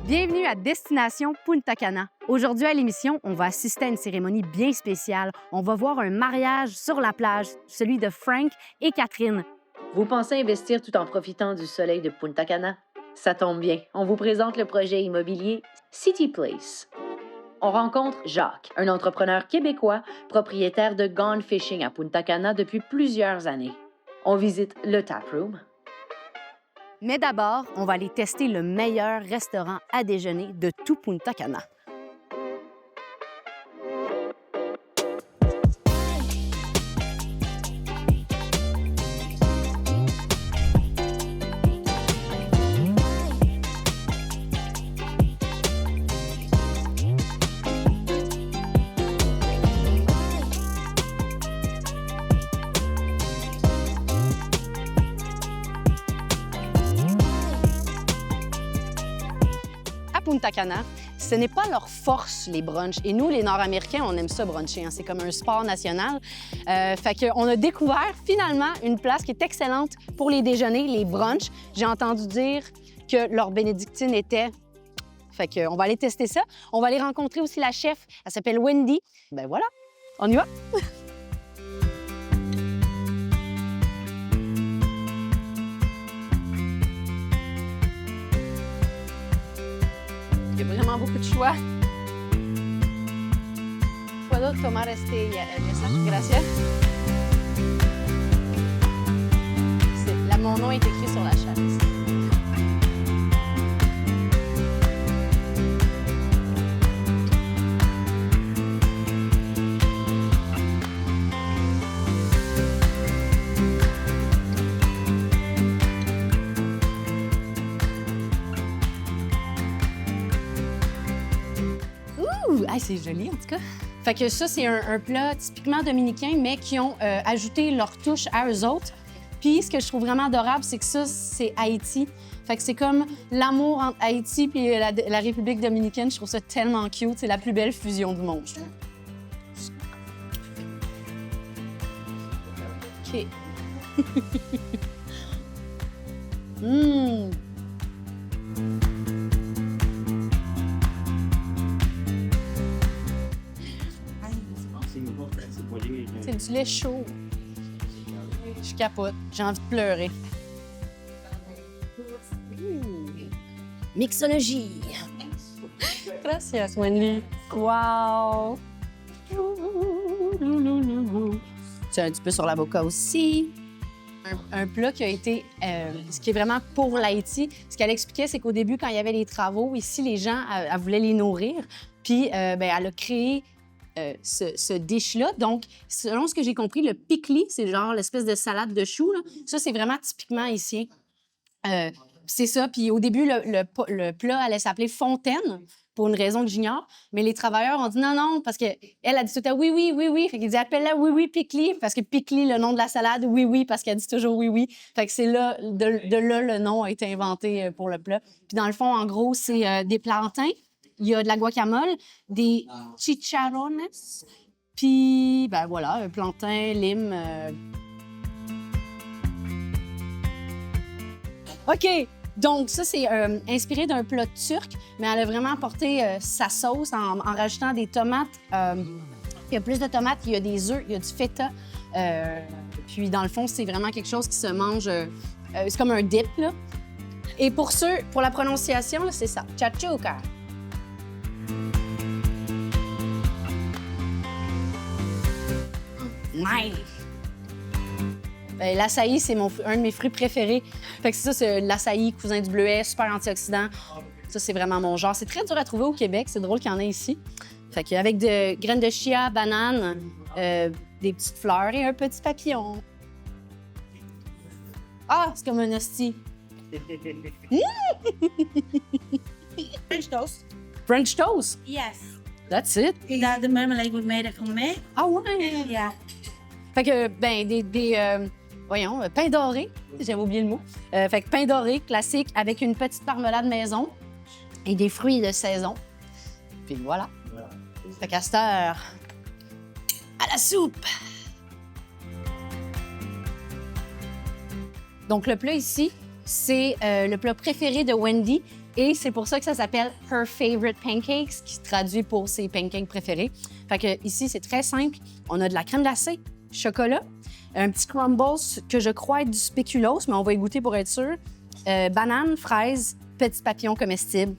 Bienvenue à Destination Punta Cana. Aujourd'hui à l'émission, on va assister à une cérémonie bien spéciale. On va voir un mariage sur la plage, celui de Frank et Catherine. Vous pensez investir tout en profitant du soleil de Punta Cana? Ça tombe bien, on vous présente le projet immobilier City Place. On rencontre Jacques, un entrepreneur québécois, propriétaire de Gone Fishing à Punta Cana depuis plusieurs années. On visite le taproom. Mais d'abord, on va aller tester le meilleur restaurant à déjeuner de tout Punta Cana. Punta Cana, ce n'est pas leur force, les brunchs. Et nous, les Nord-Américains, on aime ça bruncher. Hein? C'est comme un sport national. Fait qu'on a découvert finalement une place qui est excellente pour les déjeuners, les brunchs. J'ai entendu dire que leur bénédictine était... Fait qu'on va aller tester ça. On va aller rencontrer aussi la chef. Elle s'appelle Wendy. Ben voilà, on y va. Il y a vraiment beaucoup de choix. ¿Puedo tomar message? Gracias. Mon nom est écrit sur la chaise. Ah, c'est joli, en tout cas. Fait que ça, c'est un plat typiquement dominicain, mais qui ont ajouté leur touche à eux autres. Puis, ce que je trouve vraiment adorable, c'est que ça, c'est Haïti. Fait que c'est comme l'amour entre Haïti et la République dominicaine. Je trouve ça tellement cute. C'est la plus belle fusion du monde, je trouve. OK. C'est du lait chaud. Je capote. J'ai envie de pleurer. Mixologie. Gracias, Wendy. Wow! C'est un petit peu sur l'avocat aussi. Un plat qui a été, ce qui est vraiment pour l'Haïti. Ce qu'elle expliquait, c'est qu'au début, quand il y avait les travaux, ici, les gens, elle voulait les nourrir. Puis, elle a créé ce dish-là. Donc, selon ce que j'ai compris, le pickli, c'est genre l'espèce de salade de choux, là. Ça, c'est vraiment typiquement haïtien. C'est ça. Puis au début, le plat allait s'appeler fontaine, pour une raison que j'ignore. Mais les travailleurs ont dit non, parce qu'elle a dit tout le temps oui, oui, oui, oui. Fait qu'ils disaient appelle-la oui, oui, pickli, parce que pickli, le nom de la salade, oui, oui, parce qu'elle dit toujours oui, oui. Fait que c'est là, de là, le nom a été inventé pour le plat. Puis dans le fond, en gros, c'est des plantains. Il y a de la guacamole, des chicharrones, puis, ben voilà, un plantain, lime. OK, donc ça, c'est inspiré d'un plat turc, mais elle a vraiment apporté sa sauce en rajoutant des tomates. Il y a plus de tomates, il y a des œufs, il y a du feta. Puis, dans le fond, c'est vraiment quelque chose qui se mange... c'est comme un dip, là. Et pour la prononciation, là, c'est ça, chachuca. Nice! L'açaï, c'est un de mes fruits préférés. Fait que ça, c'est l'açaï, cousin du bleuet, super antioxydant. Ça, c'est vraiment mon genre. C'est très dur à trouver au Québec. C'est drôle qu'il y en ait ici. Fait qu'avec de graines de chia, bananes, des petites fleurs et un petit papillon. Ah, c'est comme un hostie. French toast. French toast? Yes. That's it? That's the marmalade we made at home. Ah ouais? Yeah. Fait que, voyons, pain doré, j'avais oublié le mot. Fait que pain doré, classique, avec une petite marmelade maison et des fruits de saison. Puis voilà. Fait qu'à cette heure, à la soupe! Donc, le plat ici, c'est le plat préféré de Wendy. Et c'est pour ça que ça s'appelle Her Favorite Pancakes, qui se traduit pour ses pancakes préférés. Fait que ici, c'est très simple. On a de la crème glacée, chocolat, un petit crumble que je crois être du spéculoos, mais on va y goûter pour être sûr. Banane, fraise, petits papillons comestibles.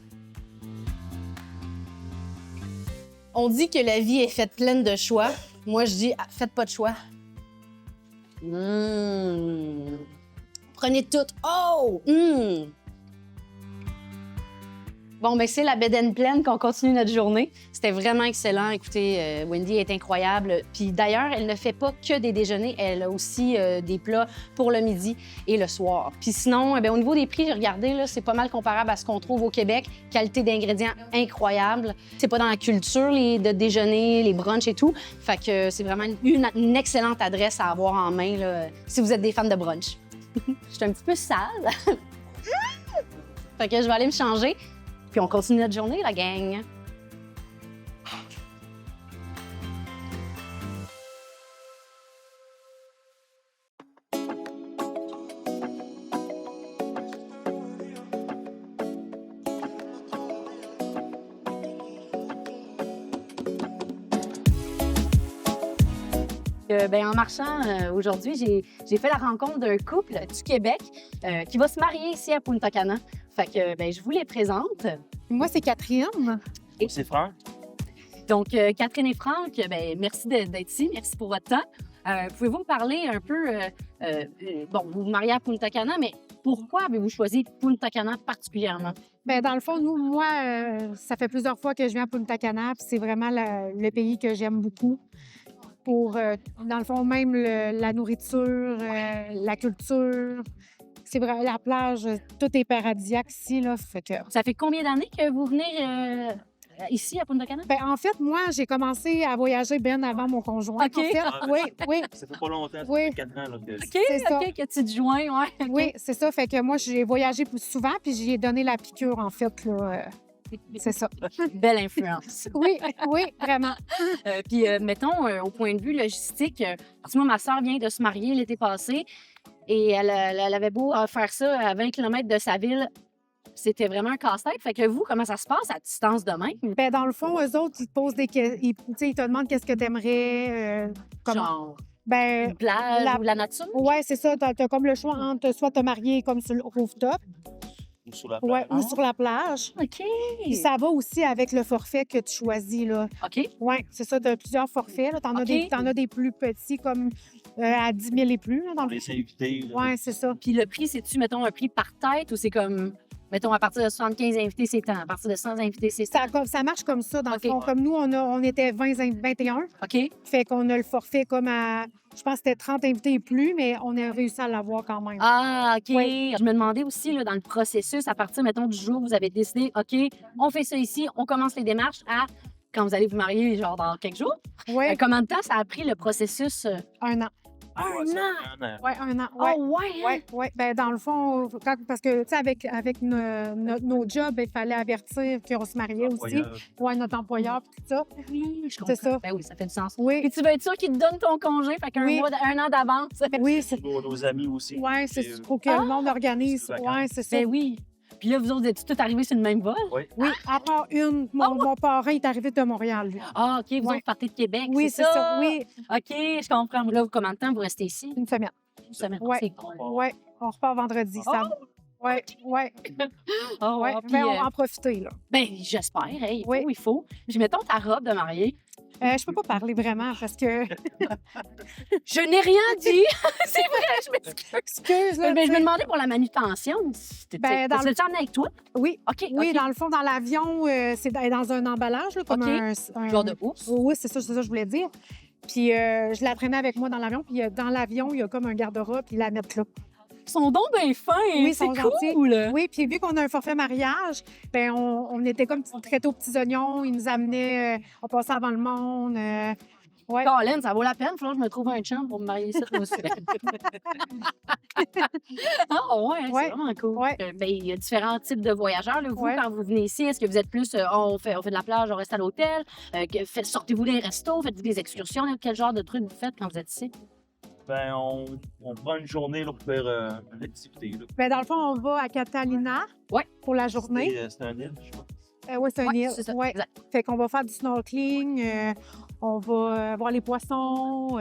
On dit que la vie est faite pleine de choix. Moi, je dis, faites pas de choix. Prenez tout. Oh! Bon, ben c'est la bedaine pleine qu'on continue notre journée. C'était vraiment excellent. Écoutez, Wendy est incroyable. Puis d'ailleurs, elle ne fait pas que des déjeuners, elle a aussi des plats pour le midi et le soir. Puis sinon, au niveau des prix, j'ai regardé, là, c'est pas mal comparable à ce qu'on trouve au Québec. Qualité d'ingrédients incroyable. C'est pas dans la culture, de déjeuner, les brunchs et tout. Fait que c'est vraiment une excellente adresse à avoir en main là, si vous êtes des fans de brunch. Je suis un petit peu sale. Fait que je vais aller me changer. Puis on continue notre journée, la gang. En marchant aujourd'hui, j'ai fait la rencontre d'un couple du Québec qui va se marier ici à Punta Cana. Fait que je vous les présente. Moi, c'est Catherine. Et c'est Franck. Donc, Catherine et Franck, merci d'être ici. Merci pour votre temps. Pouvez-vous me parler un peu... vous vous mariez à Punta Cana, mais pourquoi avez-vous choisi Punta Cana particulièrement? Bien, dans le fond, moi, ça fait plusieurs fois que je viens à Punta Cana, puis c'est vraiment le pays que j'aime beaucoup. Pour, dans le fond, même la nourriture, la culture. C'est vrai, la plage, tout est paradisiaque ici, là. Fait que... Ça fait combien d'années que vous venez ici à Punta Cana? Bien, en fait, moi, j'ai commencé à voyager bien avant mon conjoint. OK. En fait, oui. Ça fait pas longtemps, ça Oui. fait 4 ans. Là, que... C'est ça. OK, que tu te joins, ouais. OK. Oui, c'est ça. Fait que moi, j'ai voyagé plus souvent, puis j'y donné la piqûre, en fait, là. C'est ça. Belle influence. Oui, vraiment. Puis, mettons, au point de vue logistique, parce que moi, ma soeur vient de se marier l'été passé et elle avait beau faire ça à 20 km de sa ville. C'était vraiment un casse-tête. Fait que vous, comment ça se passe à distance de même? Bien, dans le fond, eux autres, ils te posent des questions. Ils te demandent qu'est-ce que tu aimerais. Genre, Ben, une plage ou la nature? Oui, c'est ça. Tu as comme le choix entre soit te marier comme sur le rooftop, Ou sur la plage. ou sur la plage. OK. Puis ça va aussi avec le forfait que tu choisis, là. OK. Oui, c'est ça. Tu as plusieurs forfaits. Tu en OK. as des plus petits, comme à 10 000 et plus, là, dans Pour le les invités. là. Oui, c'est ça. Puis le prix, c'est-tu, mettons, un prix par tête ou c'est comme, mettons, à partir de 75 invités, c'est tant. À partir de 100 invités, c'est tant. Ça marche comme ça, dans OK. le fond. Comme nous, on était 21. OK. Fait qu'on a le forfait comme à, je pense que c'était 30 invités et plus, mais on a réussi à l'avoir quand même. Ah, OK. Oui. Je me demandais aussi, là, dans le processus, à partir, mettons, du jour où vous avez décidé, OK, on fait ça ici, on commence les démarches à quand vous allez vous marier, genre dans quelques jours. Oui, Combien de temps ça a pris le processus? 1 an. Ouais, ça fait 1 an. Oui, 1 an. Oh, ouais! Oui, oui. Ben, dans le fond, parce que, tu sais, avec nos jobs, il fallait avertir qu'on se mariait aussi. Voyage. Oui, notre employeur, puis tout ça. Oui, je comprends. C'est ça. Ben oui, ça fait du sens. Oui, Puis tu veux être sûr qu'ils te donnent ton congé, fait qu'un Oui. mois, un an d'avance. oui, c'est Nos amis aussi. ouais, c'est Et, pour que le monde organise. c'est Oui, c'est ça. Ben oui. Puis là, vous autres, êtes tous arrivés sur le même vol? Oui. Oui, à part une, mon parrain est arrivé de Montréal, lui. Ah, OK, vous Ouais. autres partez de Québec, Oui, c'est ça. Oui, OK, je comprends. Là, combien de temps vous restez ici? une semaine. Une semaine. Ouais. C'est cool. Oui, on repart vendredi. Ça... Oui, oui. Oh, Ouais. puis, Ben, on va en profiter, là. ben, j'espère. Hey, Oui. il faut. Puis mettons ta robe de mariée. Je peux pas parler vraiment parce que. Je n'ai rien dit. C'est vrai, je m'excuse. Excuse, là. Mais je tu me sais. demandais pour la manutention. Ben, dans Tu l'as emmené avec toi? Oui, OK. oui, OK. dans le fond, dans l'avion, c'est dans un emballage, là, comme OK. un Genre de ours. Oui, c'est ça, je voulais dire. Puis je la traînais avec moi dans l'avion. Puis dans l'avion, il y a comme un garde-robe, puis ils la mettent là. Ils sont donc bien fins. Oui, ils c'est sont gentils. cool. Oui, puis vu qu'on a un forfait mariage, ben on était comme traités aux petits oignons. Ils nous amenaient, on passait avant le monde. Ouais. Colin, ça vaut la peine. Il faut que je me trouve un chum pour me marier ici aussi. Ah ouais, Ouais. c'est vraiment cool. Ouais. Ben, il y a différents types de voyageurs. Là. Vous, Ouais. quand vous venez ici, est-ce que vous êtes plus on fait de la plage, on reste à l'hôtel? Sortez-vous des restos? Faites-vous des excursions? Quel genre de trucs vous faites quand vous êtes ici? Ben, on prend une journée là, pour faire une activité. Là. Ben, dans le fond, on va à Catalina Ouais. pour la journée. C'est un île, je crois. Oui, c'est un Ouais, île. c'est ça, Ouais. exact. Fait qu'on va faire du snorkeling, on va voir les poissons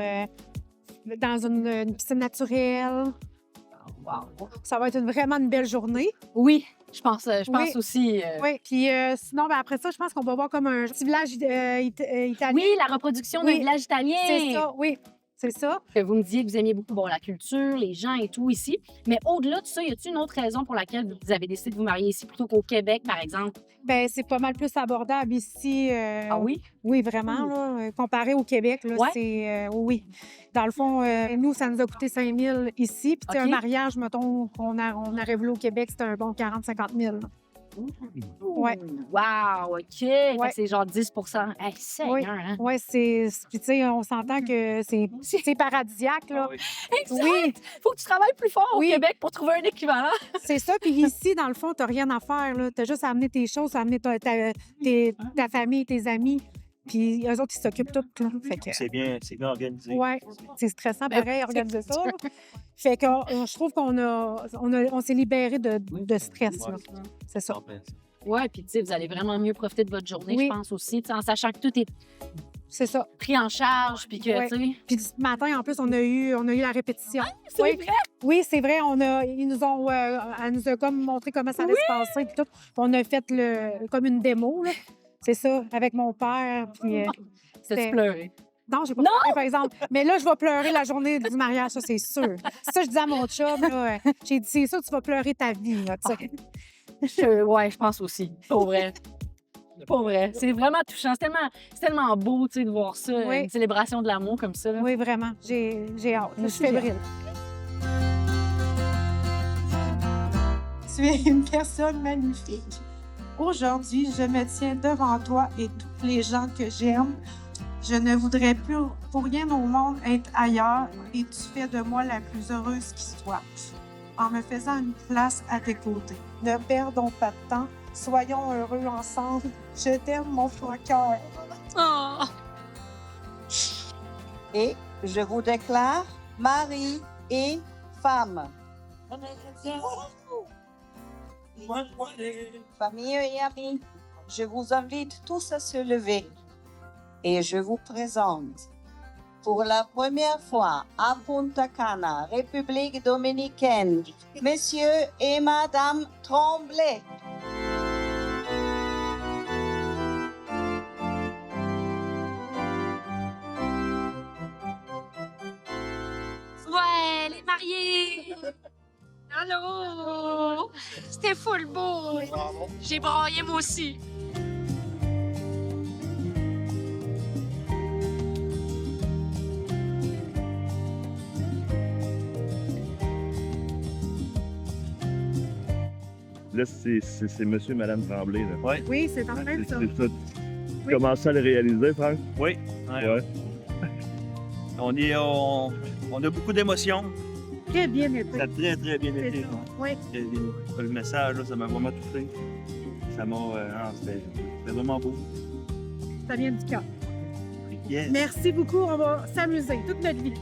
dans une piscine naturelle. Wow. Ça va être vraiment une belle journée. Oui, je pense Oui. aussi. Oui. Puis sinon, ben, après ça, je pense qu'on va voir comme un petit village italien. Oui, la reproduction Oui, d'un village italien. C'est ça, oui. C'est ça. Que vous me disiez que vous aimiez beaucoup la culture, les gens et tout ici. Mais au-delà de ça, y a-t-il une autre raison pour laquelle vous avez décidé de vous marier ici plutôt qu'au Québec, par exemple? Ben c'est pas mal plus abordable ici. Ah oui? Oui, vraiment. Là, comparé au Québec, là, Ouais. c'est... oui. Dans le fond, nous, ça nous a coûté 5 000 ici. Puis tu sais, OK. un mariage, mettons, on arrive là au Québec, c'était un bon 40-50 000. là. Ouais. Wow, OK. Fait Ouais. que c'est genre 10 Hey, Seigneur, Oui. hein? Oui, c'est... Puis tu sais, on s'entend que c'est paradisiaque, là. Ah oui. Oui, Faut que tu travailles plus fort au Oui. Québec pour trouver un équivalent. c'est ça. Puis ici, dans le fond, t'as rien à faire, là. T'as juste à amener tes choses, à amener ta famille, tes amis. Puis eux autres, ils s'occupent tout, là. Fait que... C'est bien organisé. Ouais, c'est stressant, Ben, pareil, c'est organiser ça. là. Fait que je trouve on s'est libéré de stress, là. Ouais. C'est ça. Ouais, puis tu sais, vous allez vraiment mieux profiter de votre journée, Oui. je pense aussi, tu sais, en sachant que tout est C'est ça. pris en charge, puis que, Ouais. tu sais... Puis ce matin, en plus, on a eu la répétition. C'est Oui. vrai? Oui, c'est vrai. Elle nous a comme montré comment ça allait se passer. Puis tout. Puis on a fait comme une démo, là. C'est ça, avec mon père. Puis, T'as-tu c'était- pleuré? Non, j'ai pas Non! pleuré, par exemple. Mais là, je vais pleurer la journée du mariage, ça, c'est sûr. Ça, je dis à mon chum, là, j'ai dit, c'est sûr, tu vas pleurer ta vie, là, tu sais. Ouais, je pense aussi. Pour vrai. Pour vrai. C'est vraiment touchant. C'est tellement beau, tu sais, de voir ça. Oui. Une célébration de l'amour comme ça. Là. Oui, vraiment. J'ai hâte. Je Moi suis aussi, j'ai fébrile. Tu es une personne magnifique. Aujourd'hui, je me tiens devant toi et tous les gens que j'aime. Je ne voudrais plus pour rien au monde être ailleurs et tu fais de moi la plus heureuse qui soit. En me faisant une place à tes côtés. Ne perdons pas de temps. Soyons heureux ensemble. Je t'aime, mon frère cœur. Oh! Et je vous déclare mari et femme. Famille et amis, je vous invite tous à se lever et je vous présente pour la première fois à Punta Cana, République dominicaine, Monsieur et Madame Tremblay. Ouais, les mariés! Allô? C'était full beau! J'ai braillé moi aussi! Là, c'est monsieur et madame Tremblay. Là. Oui, c'est en train de ça. C'est ça. Tu commences à le réaliser, Franck? Oui. Ouais. On a beaucoup d'émotions. Très bien été. Ça a très, très bien C'est été. ça. Oui. Le message, là, ça m'a vraiment touché. Ça m'a... c'était vraiment beau. Ça vient du cœur. Yes. Merci beaucoup. On va s'amuser toute notre vie.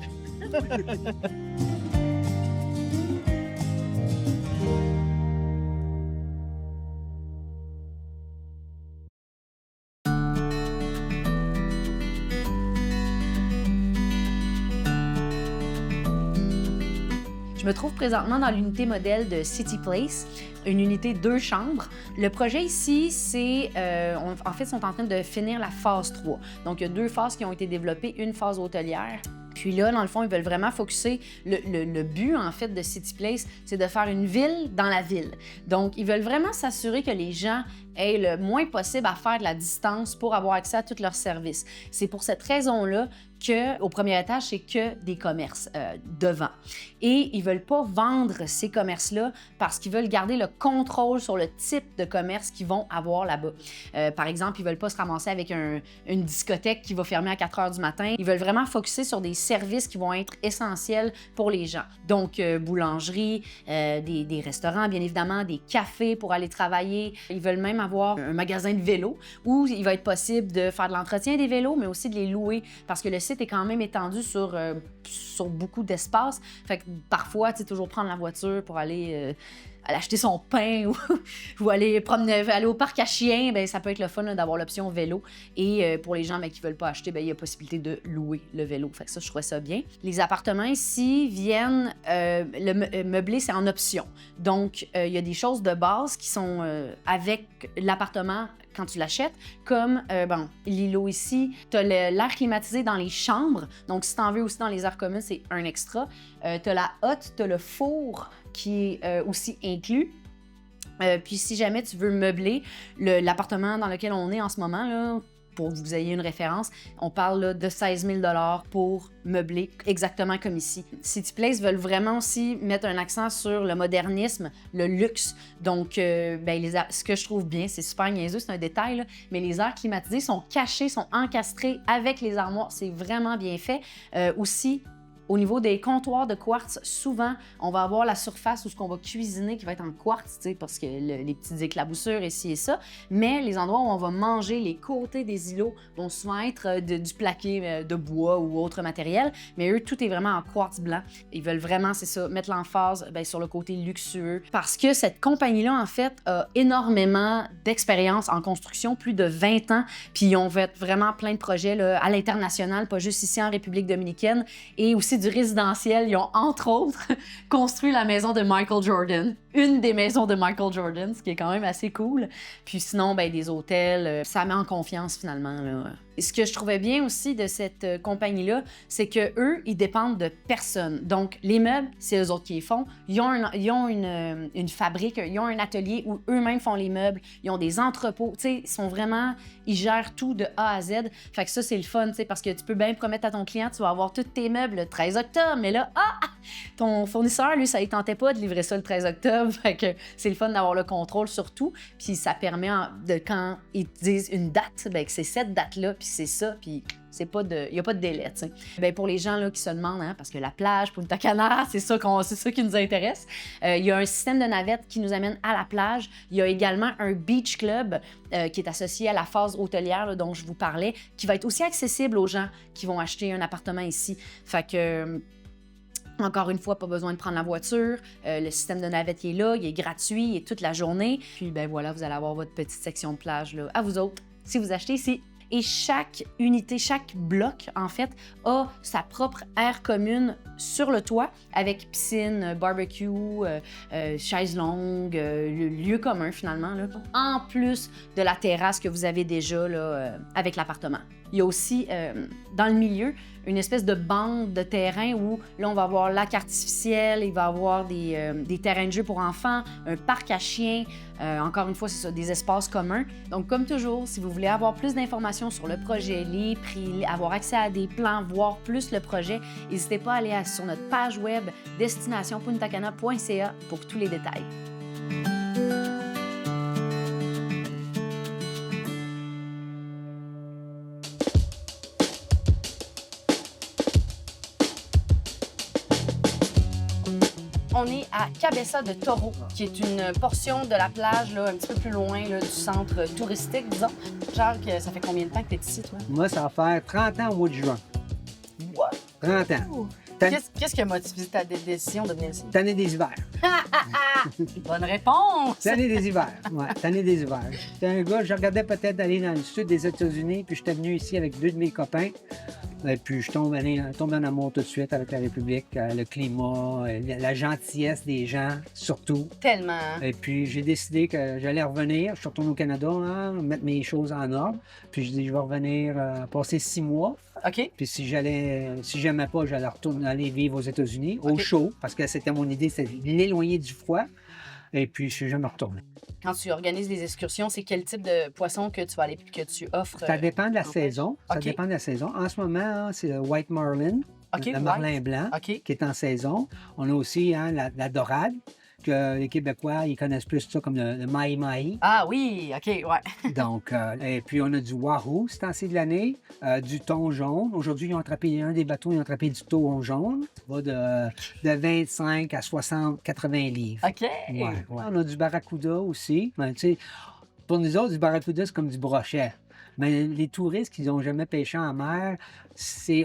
Je me trouve présentement dans l'unité modèle de City Place, une unité 2 chambres. Le projet ici, c'est, en fait, ils sont en train de finir la phase 3. Donc, il y a 2 phases qui ont été développées, une phase hôtelière. Puis là, dans le fond, ils veulent vraiment focusser. Le but, en fait, de City Place, c'est de faire une ville dans la ville. Donc, ils veulent vraiment s'assurer que les gens aient le moins possible à faire de la distance pour avoir accès à tous leurs services. C'est pour cette raison-là qu'au premier étage, c'est que des commerces devant. Et ils ne veulent pas vendre ces commerces-là parce qu'ils veulent garder le contrôle sur le type de commerce qu'ils vont avoir là-bas. Par exemple, ils ne veulent pas se ramasser avec une discothèque qui va fermer à 4 heures du matin. Ils veulent vraiment focusser sur des services qui vont être essentiels pour les gens. Donc, boulangerie, des restaurants, bien évidemment, des cafés pour aller travailler. Ils veulent même avoir un magasin de vélos où il va être possible de faire de l'entretien des vélos, mais aussi de les louer parce que le site site est quand même étendu sur beaucoup d'espace. Fait que parfois, tu sais, toujours prendre la voiture pour aller acheter son pain ou aller au parc à chiens, ben ça peut être le fun là, d'avoir l'option vélo. Et pour les gens qui ne veulent pas acheter, ben il y a possibilité de louer le vélo. Fait que ça, je trouvais ça bien. Les appartements ici viennent, le meublé, c'est en option. Donc, il y a des choses de base qui sont avec l'appartement quand tu l'achètes, comme l'îlot ici, tu as l'air climatisé dans les chambres. Donc, si tu en veux aussi dans les aires communes, c'est un extra. Tu as la hotte, tu as le four qui est aussi inclus. Puis si jamais tu veux meubler l'appartement dans lequel on est en ce moment, là, pour que vous ayez une référence, on parle là, de 16 000 $ pour meubler exactement comme ici. City Place veulent vraiment aussi mettre un accent sur le modernisme, le luxe. Donc, ce que je trouve bien, c'est super niaiseux, c'est un détail, là, mais les aires climatisées sont cachées, sont encastrées avec les armoires. C'est vraiment bien fait. Aussi, au niveau des comptoirs de quartz, souvent, on va avoir la surface où ce qu'on va cuisiner qui va être en quartz, parce que les petites éclaboussures ici et ça. Mais les endroits où on va manger, les côtés des îlots vont souvent être du plaqué de bois ou autre matériel. Mais eux, tout est vraiment en quartz blanc. Ils veulent vraiment, c'est ça, mettre l'emphase sur le côté luxueux. Parce que cette compagnie-là, en fait, a énormément d'expérience en construction, plus de 20 ans. Puis ils ont fait vraiment plein de projets là, à l'international, pas juste ici en République dominicaine. Et aussi du résidentiel. Ils ont, entre autres, construit la maison de Michael Jordan. Une des maisons de Michael Jordan, ce qui est quand même assez cool. Puis sinon, des hôtels, ça met en confiance finalement, là. Et ce que je trouvais bien aussi de cette compagnie-là, c'est qu'eux, ils dépendent de personne. Donc, les meubles, c'est eux autres qui les font. Ils ont une fabrique, ils ont un atelier où eux-mêmes font les meubles. Ils ont des entrepôts. Tu sais, ils gèrent tout de A à Z. Fait que ça, c'est le fun, tu sais, parce que tu peux bien promettre à ton client, tu vas avoir tous tes meubles le 13 octobre. Mais là, ton fournisseur, lui, ça ne tentait pas de livrer ça le 13 octobre. Fait que c'est le fun d'avoir le contrôle sur tout. Puis ça permet, quand ils te disent une date, que c'est cette date-là, puis c'est ça, puis il n'y a pas de délai, tu sais. Pour les gens là, qui se demandent, parce que la plage, Punta Cana, c'est ça qui nous intéresse, il y a un système de navette qui nous amène à la plage. Il y a également un beach club qui est associé à la phase hôtelière là, dont je vous parlais, qui va être aussi accessible aux gens qui vont acheter un appartement ici. Fait que... Encore une fois, pas besoin de prendre la voiture. Le système de navette est là, il est gratuit, il est toute la journée. Puis voilà, vous allez avoir votre petite section de plage là, à vous autres, si vous achetez ici. Et chaque unité, chaque bloc, en fait, a sa propre aire commune sur le toit avec piscine, barbecue, chaise longue, lieu commun finalement, là, en plus de la terrasse que vous avez déjà là, avec l'appartement. Il y a aussi, dans le milieu, une espèce de bande de terrain où là, on va avoir lac artificiel, il va y avoir des terrains de jeu pour enfants, un parc à chiens, encore une fois, c'est ça, des espaces communs. Donc, comme toujours, si vous voulez avoir plus d'informations sur le projet, les prix, avoir accès à des plans, voir plus le projet, n'hésitez pas à aller sur notre page web destinationpuntacana.ca pour tous les détails. On est à Cabeza de Toro, qui est une portion de la plage, là, un petit peu plus loin là, du centre touristique, disons. Jacques, ça fait combien de temps que tu es ici, toi? Moi, ça va faire 30 ans au mois de juin. What? 30 ans. Qu'est-ce qui a motivé ta décision de venir ici? T'année des hivers. Bonne réponse! T'année des hivers, ouais, t'année des hivers. J'étais un gars, je regardais peut-être aller dans le sud des États-Unis, puis j'étais venu ici avec 2 de mes copains. Et puis je tombe en amour tout de suite avec la République, le climat, la gentillesse des gens, surtout. Tellement. Et puis j'ai décidé que j'allais revenir. Je suis retourné au Canada, mettre mes choses en ordre. Puis je dis, je vais revenir passer 6 mois. OK. Puis si j'aimais pas, j'allais aller vivre aux États-Unis, au chaud, parce que c'était mon idée, c'était de l'éloigner du froid. Et puis je suis jamais retourné. Quand tu organises les excursions, c'est quel type de poisson que tu vas aller que tu offres? Ça dépend de la saison. Ça OK. dépend de la saison. En ce moment, c'est le White Marlin, le marlin blanc, qui est en saison. On a aussi la dorade, que les Québécois, ils connaissent plus ça comme le mahi-mahi. Ah oui, OK, ouais. Donc, et puis on a du wahoo, c'est temps-ci de l'année, du thon jaune. Aujourd'hui, ils ont attrapé un des bateaux, ils ont attrapé du thon jaune. Ça va de 25 à 60, 80 livres. OK. Ouais. On a du barracuda aussi. Ben, tu sais, pour nous autres, du barracuda, c'est comme du brochet. Mais les touristes qui n'ont jamais pêché en mer,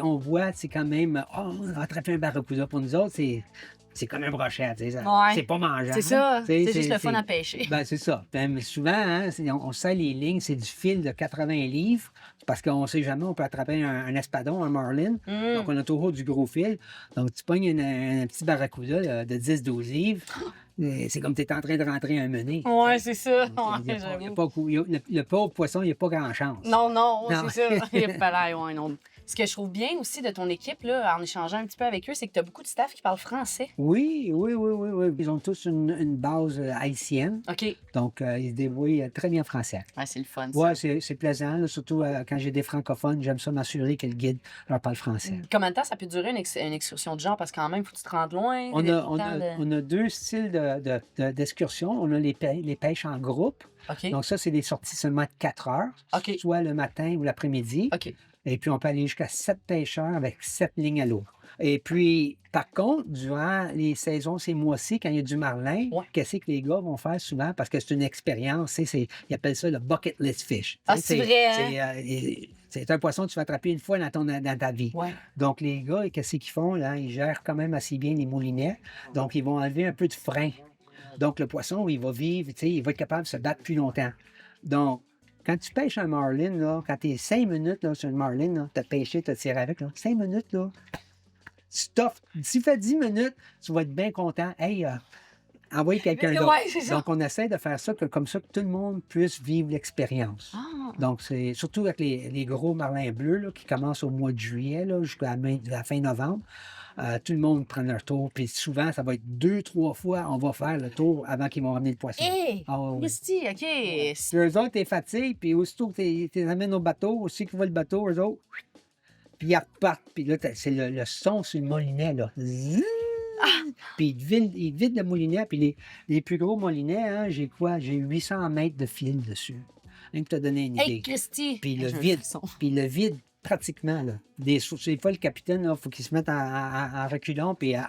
on voit, c'est quand même, on a attrapé un barracuda. Pour nous autres, c'est comme un brochet, tu sais, Ouais. c'est pas mangeable. C'est ça, Tu sais, c'est juste le fun à pêcher. Ben, c'est ça. Mais souvent, hein, on sait les lignes, c'est du fil de 80 livres, parce qu'on ne sait jamais, on peut attraper un espadon, un marlin. Donc, on a toujours du gros fil. Donc, tu pognes un petit barracuda là, de 10-12 livres. C'est comme tu es en train de rentrer un mené. Ouais, c'est ça. Donc, Ouais, il y a j'avoue. pas le pauvre poisson, il n'y a pas grand-chance. Non, non, Non. c'est ça. Il fallait, ouais, non. Ce que je trouve bien aussi de ton équipe, là, en échangeant un petit peu avec eux, c'est que tu as beaucoup de staff qui parlent français. Oui. Ils ont tous une base haïtienne. OK. Donc, ils se débrouillent très bien français. Ouais, c'est le fun. Oui, c'est plaisant. Là, surtout quand j'ai des francophones, j'aime ça m'assurer que le guide leur parle français. Combien de temps ça peut durer une excursion de genre? Parce que quand même, il faut que tu te rendes loin. On a deux styles d'excursion. On a les pêches en groupe. OK. Donc, ça, c'est des sorties seulement de 4 heures, OK. soit le matin ou l'après-midi. OK. Et puis, on peut aller jusqu'à 7 pêcheurs avec 7 lignes à l'eau. Et puis, par contre, durant les saisons, ces mois-ci, quand il y a du marlin, qu'est-ce que les gars vont faire souvent? Parce que c'est une expérience, ils appellent ça le bucket list fish. Ah, c'est vrai, hein? C'est un poisson que tu vas attraper une fois dans ta vie. Ouais. Donc, les gars, qu'est-ce qu'ils font? Là? Ils gèrent quand même assez bien les moulinets. Donc, ils vont enlever un peu de frein. Donc, le poisson, il va vivre, il va être capable de se battre plus longtemps. Donc, quand tu pêches un marlin, là, quand tu es 5 minutes là, sur un marlin, tu as pêché, tu as tiré avec, là, 5 minutes, là, stuff. Si tu fais 10 minutes, tu vas être bien content. Hey, envoyer quelqu'un d'autre. Ouais, c'est ça. Donc, on essaie de faire ça comme ça que tout le monde puisse vivre l'expérience. Ah. Donc, c'est surtout avec les gros marlins bleus là, qui commencent au mois de juillet jusqu'à la fin novembre. Tout le monde prend leur tour. Puis souvent, ça va être 2-3 fois, on va faire le tour avant qu'ils vont ramener le poisson. Hé! Ah, oui. Christy, OK. Puis eux autres, t'es fatigué, puis aussitôt que tu les amènes au bateau, aussi qu'ils voient le bateau, eux autres, puis ils repartent. Puis là, c'est le son sur le moulinet, là. Zzzz! Puis ils vident le moulinet, puis les plus gros moulinets, hein, j'ai 800 mètres de fil dessus. Même pour te donner une idée. Hey, Christy! Puis Hey, le j'ai un vide, frisson. puis le vide pratiquement, là. Des fois, le capitaine, il faut qu'il se mette en reculant, puis il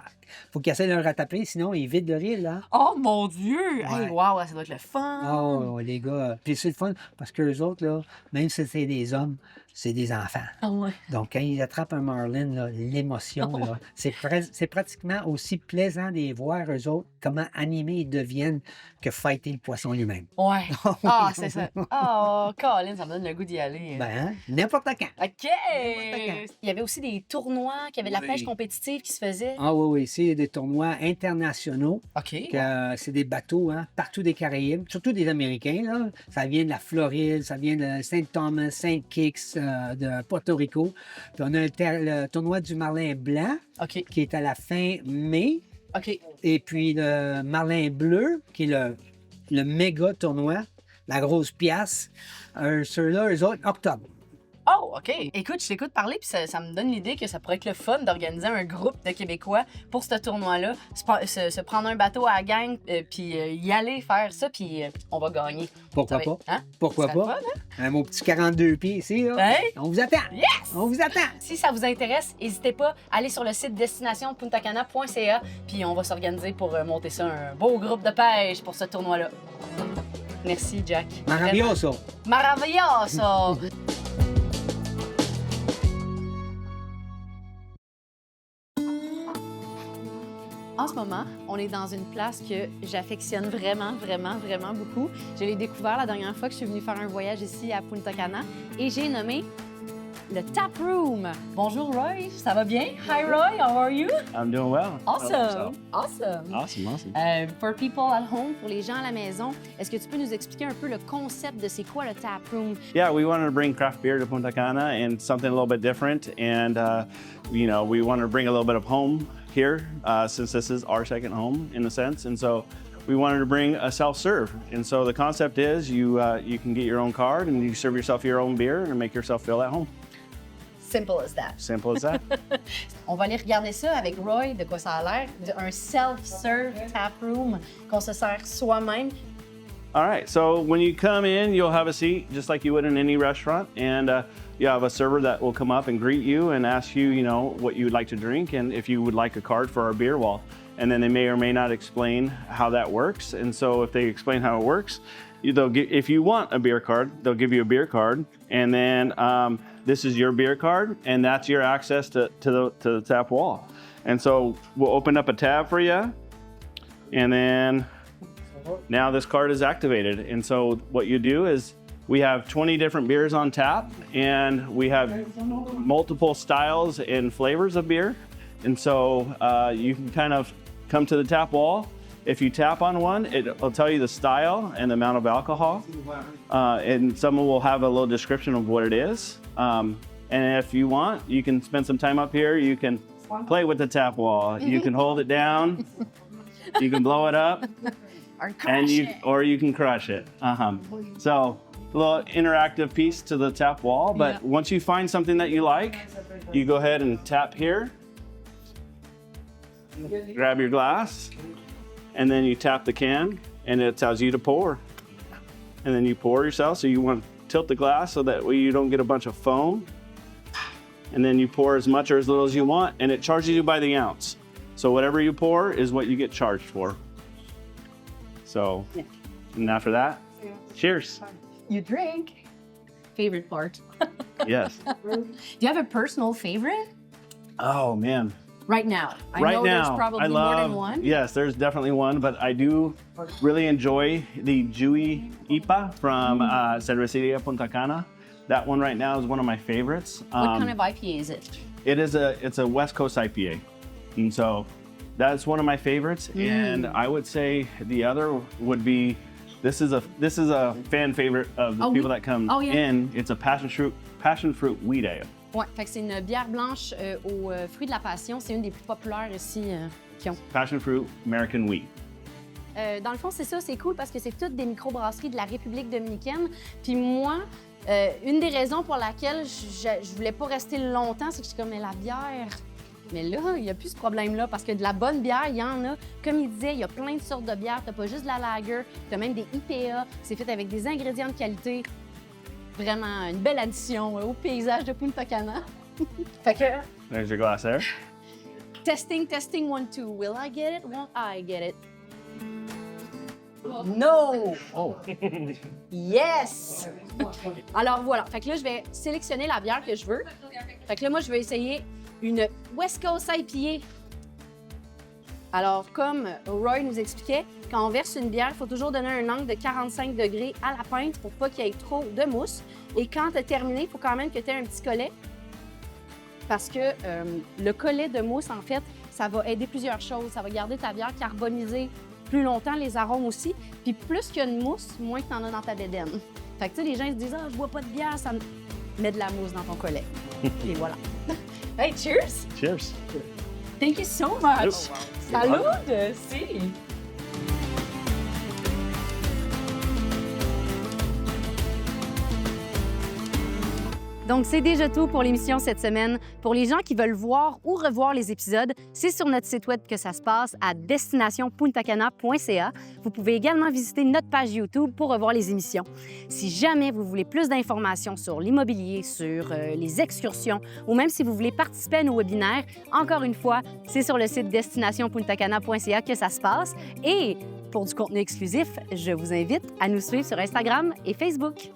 faut qu'il essaie de le rattraper, sinon il vide le ril, là. Oh mon Dieu! Ouais. Hey, wow, ça doit être le fun! Oh, les gars. Puis c'est le fun, parce que les autres, là, même si c'est des hommes, c'est des enfants. Ah ouais. Donc, quand ils attrapent un marlin, là, l'émotion, là, c'est pratiquement aussi plaisant de les voir, eux autres, comment animés ils deviennent que fighter le poisson lui-même. Ouais. Ah, c'est ça. Oh, Colin, ça me donne le goût d'y aller. Ben, n'importe quand. OK! Il y avait aussi des tournois, qu'il y avait de la pêche compétitive qui se faisait. Ah oui, c'est des tournois internationaux. OK. C'est des bateaux, hein, partout des Caraïbes, surtout des Américains, là. Ça vient de la Floride, ça vient de Saint Thomas, Saint Kitts, de Porto Rico. Puis on a le tournoi du marlin blanc, OK. qui est à la fin mai. OK. Et puis le marlin bleu, qui est le méga tournoi, la grosse pièce. Ceux-là, eux autres, octobre. Oh, OK. Écoute, je t'écoute parler, puis ça me donne l'idée que ça pourrait être le fun d'organiser un groupe de Québécois pour ce tournoi-là. Se prendre un bateau à la gang, puis y aller faire ça, puis on va gagner. Pourquoi Ça pas? va- Hein? Pourquoi Ça pas? va, hein? Mon petit 42 pieds ici, là. Hey! On vous attend! Yes! On vous attend! Si ça vous intéresse, n'hésitez pas à aller sur le site destination.puntacana.ca, puis on va s'organiser pour monter ça, un beau groupe de pêche pour ce tournoi-là. Merci, Jack. Maravilloso! Maravilloso! En ce moment, on est dans une place que j'affectionne vraiment, vraiment, vraiment beaucoup. Je l'ai découvert la dernière fois que je suis venue faire un voyage ici à Punta Cana et j'ai nommé le Tap Room. Bonjour Roy, ça va bien? Hi Roy, how are you? I'm doing well. Awesome, awesome. Awesome. For people at home, pour les gens à la maison, est-ce que tu peux nous expliquer un peu le concept de c'est quoi le Tap Room? Yeah, we wanted to bring craft beer to Punta Cana and something a little bit different. And, we wanted to bring a little bit of home here since this is our second home in a sense. And so we wanted to bring a self-serve. And so the concept is you can get your own card and you serve yourself your own beer and make yourself feel at home. Simple as that. Simple as that. On va aller regarder ça avec Roy, de quoi ça a l'air. Un self-serve tap room qu'on se sert soi-même. All right, so when you come in, you'll have a seat just like you would in any restaurant, and you have a server that will come up and greet you and ask you, what you would like to drink and if you would like a card for our beer wall. And then they may or may not explain how that works. And so if they explain how it works, if you want a beer card, they'll give you a beer card, and then this is your beer card, and that's your access to the tap wall. And so we'll open up a tab for you, and then now this card is activated. And so what you do is we have 20 different beers on tap, and we have multiple styles and flavors of beer. And so you can kind of come to the tap wall. If you tap on one, it'll tell you the style and the amount of alcohol. And someone will have a little description of what it is. And if you want, you can spend some time up here. You can play with the tap wall. You can hold it down. You can blow it up. Or you can crush it. So a little interactive piece to the tap wall. But once you find something that you like, you go ahead and tap here. Grab your glass, and then you tap the can, and it tells you to pour. And then you pour yourself, so you want to tilt the glass so that way you don't get a bunch of foam. And then you pour as much or as little as you want, and it charges you by the ounce. So whatever you pour is what you get charged for. So, and after that, cheers. You drink. Favorite part. Yes. Do you have a personal favorite? Oh, man. Right now. I know there's probably more than one. Yes, there's definitely one, but I do really enjoy the Dewey IPA from Cerveceria Punta Cana. That one right now is one of my favorites. What kind of IPA is it? It's a West Coast IPA. And so that's one of my favorites. And I would say the other would be, this is a fan favorite of the people that come in. It's a passion fruit wheat ale. Ouais, fait que c'est une bière blanche aux fruits de la passion. C'est une des plus populaires ici qui ont. Passion fruit American wheat. Dans le fond, c'est ça, c'est cool parce que c'est toutes des microbrasseries de la République dominicaine. Puis moi, une des raisons pour laquelle je voulais pas rester longtemps, c'est que j'étais comme, mais la bière. Mais là, il n'y a plus ce problème-là parce que de la bonne bière, il y en a. Comme il disait, il y a plein de sortes de bières. T'as pas juste de la lager, t'as même des IPA. C'est fait avec des ingrédients de qualité. Vraiment une belle addition au paysage de Punta Cana. Fait que... There's your glass there. Testing, 1, 2. Will I get it? Won't I get it? No! Oh! Yes! Alors voilà. Fait que là, je vais sélectionner la bière que je veux. Fait que là, moi, je vais essayer une West Coast IPA. Alors, comme Roy nous expliquait, quand on verse une bière, il faut toujours donner un angle de 45 degrés à la pinte pour pas qu'il y ait trop de mousse. Et quand tu as terminé, il faut quand même que tu aies un petit collet parce que le collet de mousse, en fait, ça va aider plusieurs choses. Ça va garder ta bière carbonisée plus longtemps, les arômes aussi. Puis plus qu'il y a de mousse, moins tu en as dans ta bédaine. Fait que tu sais, les gens se disent « Ah, je bois pas de bière, ça me met de la mousse dans ton collet. » Et voilà. Hey, cheers! Cheers! Thank you so much! Salud! Si! Donc, c'est déjà tout pour l'émission cette semaine. Pour les gens qui veulent voir ou revoir les épisodes, c'est sur notre site web que ça se passe à destinationpuntacana.ca. Vous pouvez également visiter notre page YouTube pour revoir les émissions. Si jamais vous voulez plus d'informations sur l'immobilier, sur les excursions ou même si vous voulez participer à nos webinaires, encore une fois, c'est sur le site destinationpuntacana.ca que ça se passe. Et pour du contenu exclusif, je vous invite à nous suivre sur Instagram et Facebook.